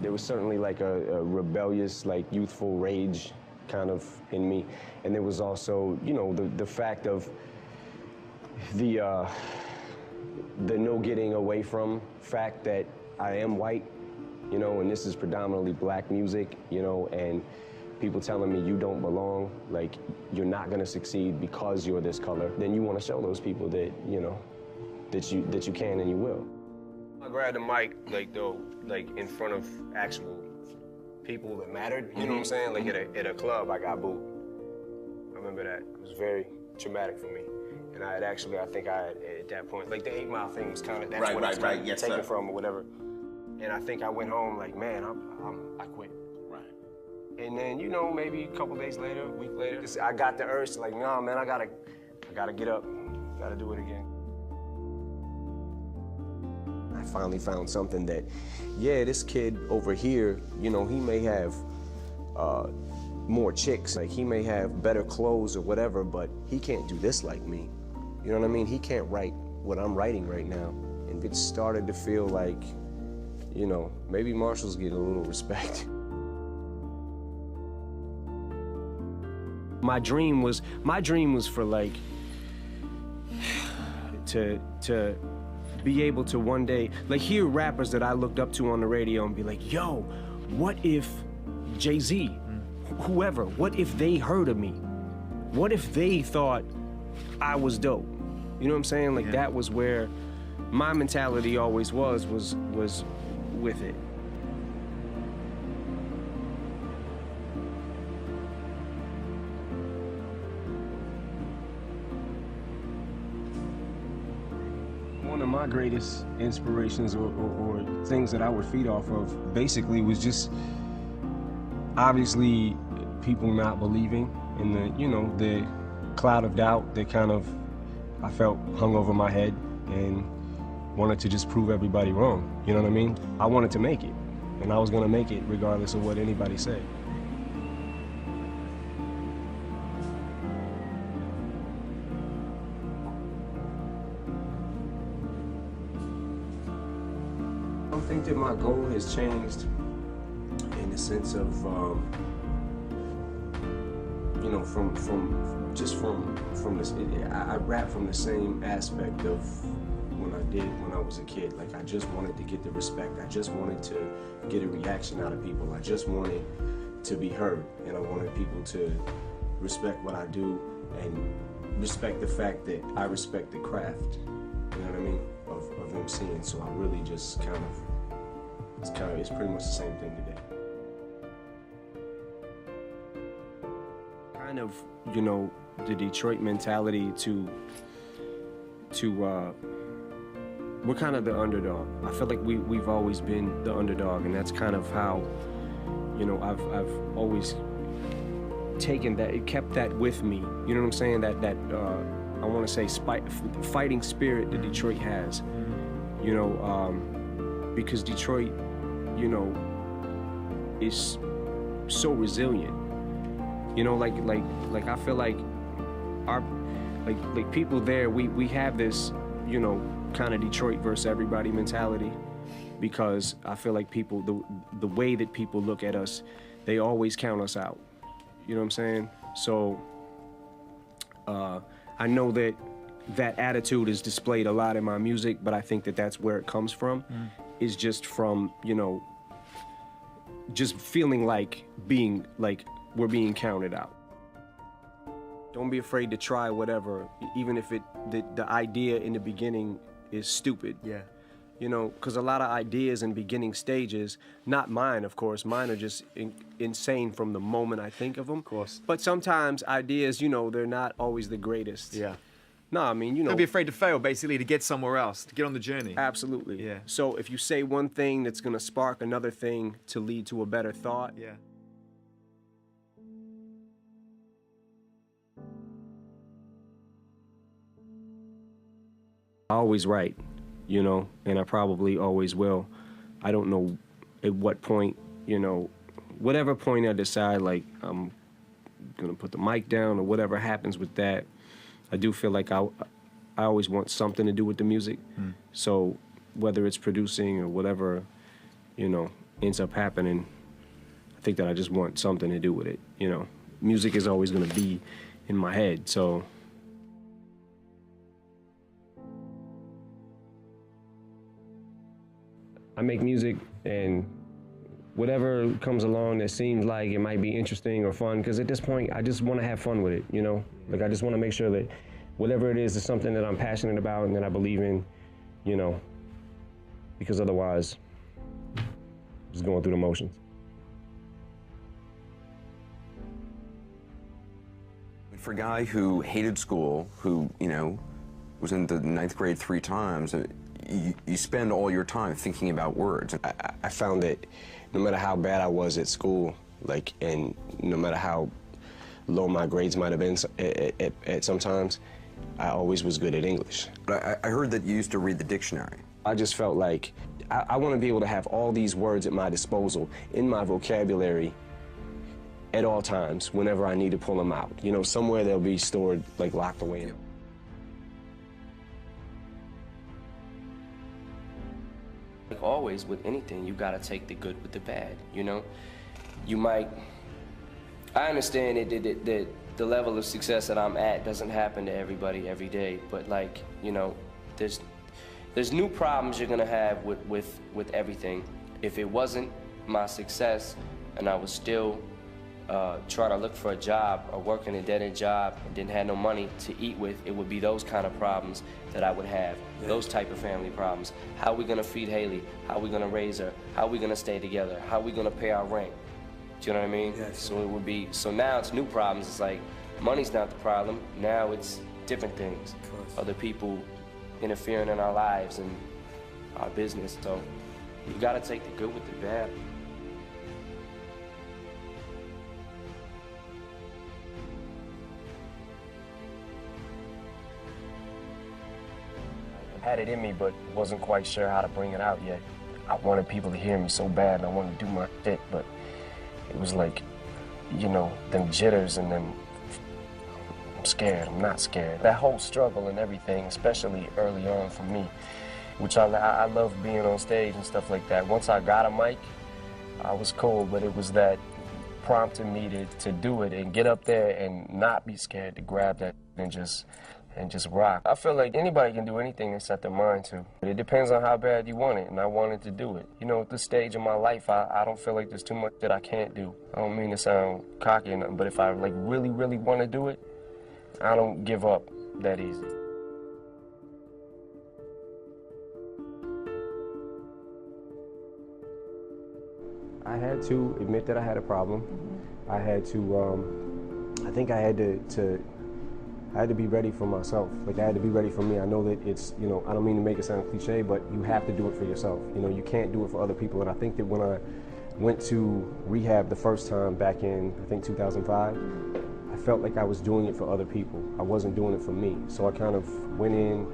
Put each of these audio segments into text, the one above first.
there was certainly like a rebellious, like youthful rage kind of in me. And there was also, you know, the fact of the no getting away from fact that I am white, you know, and this is predominantly black music, you know, and people telling me you don't belong, like you're not gonna succeed because you're this color. Then you want to show those people that, you know, that you can and you will. I grabbed the mic, like though, like in front of actual people that mattered, you know what I'm saying? Like at a club, I got booed. I remember that. It was very traumatic for me. And I had actually, I think I had, at that point, like the 8 Mile thing was kind of, that's what I was kind of taken from or whatever. And I think I went home like, man, I quit. Right. And then, you know, maybe a couple days later, a week later, I got the urge to like, nah, man, I gotta get up, gotta do it again. I finally found something that, yeah, this kid over here, you know, he may have more chicks, like he may have better clothes or whatever, but he can't do this like me. You know what I mean? He can't write what I'm writing right now. And it started to feel like, you know, maybe Marshall's getting a little respect. My dream was for like, to be able to one day, like hear rappers that I looked up to on the radio and be like, yo, what if Jay-Z, whoever, what if they heard of me? What if they thought I was dope? You know what I'm saying? Like that was where my mentality always was with it. One of my greatest inspirations or things that I would feed off of basically was just obviously people not believing in the, you know, the cloud of doubt that kind of I felt hung over my head and wanted to just prove everybody wrong. You know what I mean? I wanted to make it, and I was gonna make it regardless of what anybody said. I don't think that my goal has changed in the sense of, you know, from this, I rap from the same aspect of when I did when I was a kid. Like I just wanted to get the respect. I just wanted to get a reaction out of people. I just wanted to be heard, and I wanted people to respect what I do and respect the fact that I respect the craft. You know what I mean? Of MCing. So I really just it's pretty much the same thing today. Kind of, you know, the Detroit mentality to we're kind of the underdog. I feel like we've always been the underdog, and that's kind of how, you know, I've always taken that, it kept that with me. You know what I'm saying? That I want to say fighting spirit that Detroit has. You know, because Detroit, you know, is so resilient. You know, like I feel like our like people there, we have this, you know, kind of Detroit versus everybody mentality, because I feel like people, the way that people look at us, they always count us out. You know what I'm saying? So I know that attitude is displayed a lot in my music, but I think that that's where it comes from, is just from, you know, just feeling like we're being counted out. Don't be afraid to try whatever, even if the idea in the beginning is stupid. Yeah. You know, because a lot of ideas in beginning stages, not mine, of course, mine are just insane from the moment I think of them. Of course. But sometimes ideas, you know, they're not always the greatest. Yeah. No, I mean, you know. Don't be afraid to fail, basically, to get somewhere else, to get on the journey. Absolutely. Yeah. So if you say one thing, that's going to spark another thing to lead to a better thought. Yeah. I always write, you know, and I probably always will. I don't know at what point, you know, whatever point I decide, like, I'm gonna put the mic down or whatever happens with that, I do feel like I always want something to do with the music. So whether it's producing or whatever, you know, ends up happening, I think that I just want something to do with it, you know. Music is always gonna be in my head, so. I make music, and whatever comes along that seems like it might be interesting or fun, because at this point, I just want to have fun with it, you know? Like, I just want to make sure that whatever it is something that I'm passionate about and that I believe in, you know, because otherwise, just going through the motions. For a guy who hated school, who, you know, was in the 9th grade 3 times, you spend all your time thinking about words. I found that no matter how bad I was at school, like, and no matter how low my grades might have been at sometimes, I always was good at English. But I heard that you used to read the dictionary. I just felt like I want to be able to have all these words at my disposal in my vocabulary at all times, whenever I need to pull them out. You know, somewhere they'll be stored, like, locked away in. Like always, with anything, you gotta take the good with the bad, you know? You might, I understand that the level of success that I'm at doesn't happen to everybody every day, but, like, you know, there's new problems you're gonna have with everything. If it wasn't my success and I was still trying to look for a job or working a dead-end job and didn't have no money to eat with, it would be those kind of problems that I would have, those type of family problems. How are we gonna feed Haley? How are we gonna raise her? How are we gonna stay together? How are we gonna pay our rent? Do you know what I mean? Yes. So it would be, so now it's new problems. It's like, money's not the problem. Now it's different things. Other people interfering in our lives and our business. So you gotta take the good with the bad. I had it in me, but wasn't quite sure how to bring it out yet. I wanted people to hear me so bad, and I wanted to do my shit, but it was like, you know, them jitters and them, I'm scared, I'm not scared. That whole struggle and everything, especially early on for me, which I love being on stage and stuff like that. Once I got a mic, I was cool, but it was that prompting me to do it and get up there and not be scared to grab that and just rock. I feel like anybody can do anything they set their mind to. It depends on how bad you want it, and I wanted to do it. You know, at this stage of my life, I don't feel like there's too much that I can't do. I don't mean to sound cocky or nothing, but if I, like, really, really want to do it, I don't give up that easy. I had to admit that I had a problem. I had to, I think I had to be ready for myself. Like, I had to be ready for me. I know that it's, you know, I don't mean to make it sound cliche, but you have to do it for yourself. You know, you can't do it for other people. And I think that when I went to rehab the first time back in, I think, 2005, I felt like I was doing it for other people. I wasn't doing it for me. So I kind of went in,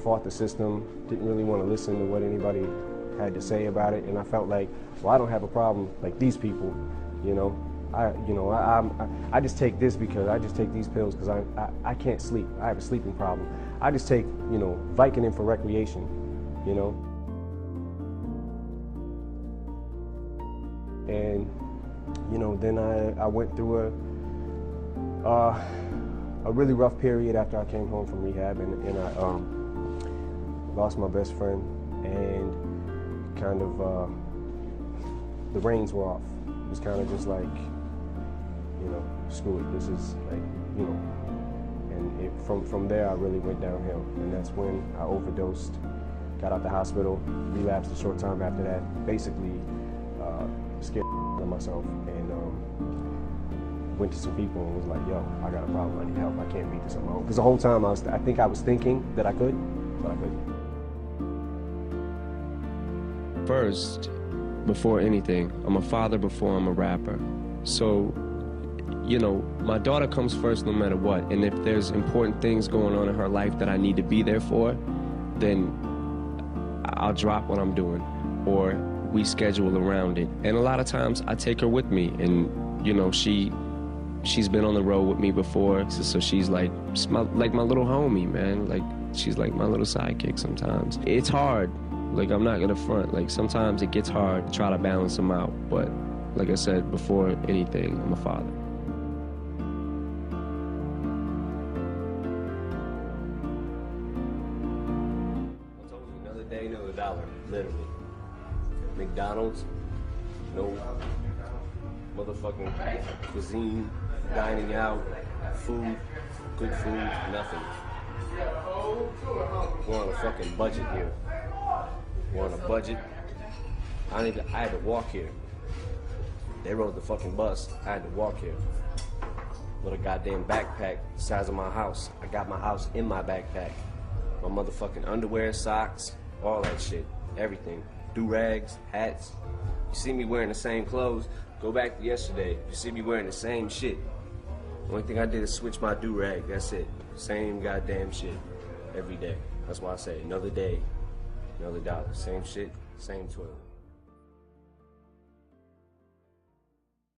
fought the system, didn't really want to listen to what anybody had to say about it. And I felt like, well, I don't have a problem like these people, you know. I just take this because I just take these pills because I can't sleep. I have a sleeping problem. I just take, you know, Vicodin for recreation, you know. And, you know, then I went through a really rough period after I came home from rehab, and I lost my best friend, and kind of the reins were off. It was kind of just like, you know, screw it, this is like, you know, and from there I really went downhill, and that's when I overdosed, got out the hospital, relapsed a short time after that, basically scared of myself, and went to some people and was like, yo, I got a problem, I need help, I can't beat this on my own. Because the whole time I think I was thinking that I could, but I couldn't. First, before anything, I'm a father before I'm a rapper. So, you know, my daughter comes first no matter what, and if there's important things going on in her life that I need to be there for, then I'll drop what I'm doing, or we schedule around it. And a lot of times I take her with me, and, you know, she's been on the road with me before, so she's like my little homie, man. Like, she's like my little sidekick sometimes. It's hard Like, I'm not gonna front. Like, sometimes it gets hard to try to balance them out, but like I said, before anything, I'm a father. I told you, another day, another dollar, literally. McDonald's, no motherfucking cuisine, dining out, food, good food, nothing. We're on a fucking budget here. We're on a budget. I had to walk here. They rode the fucking bus. I had to walk here. With a goddamn backpack the size of my house. I got my house in my backpack. My motherfucking underwear, socks, all that shit. Everything. Do-rags, hats. You see me wearing the same clothes, go back to yesterday. You see me wearing the same shit. The only thing I did is switch my do-rag. That's it. Same goddamn shit. Every day. That's why I say another day, another dollar. Same shit, same toilet.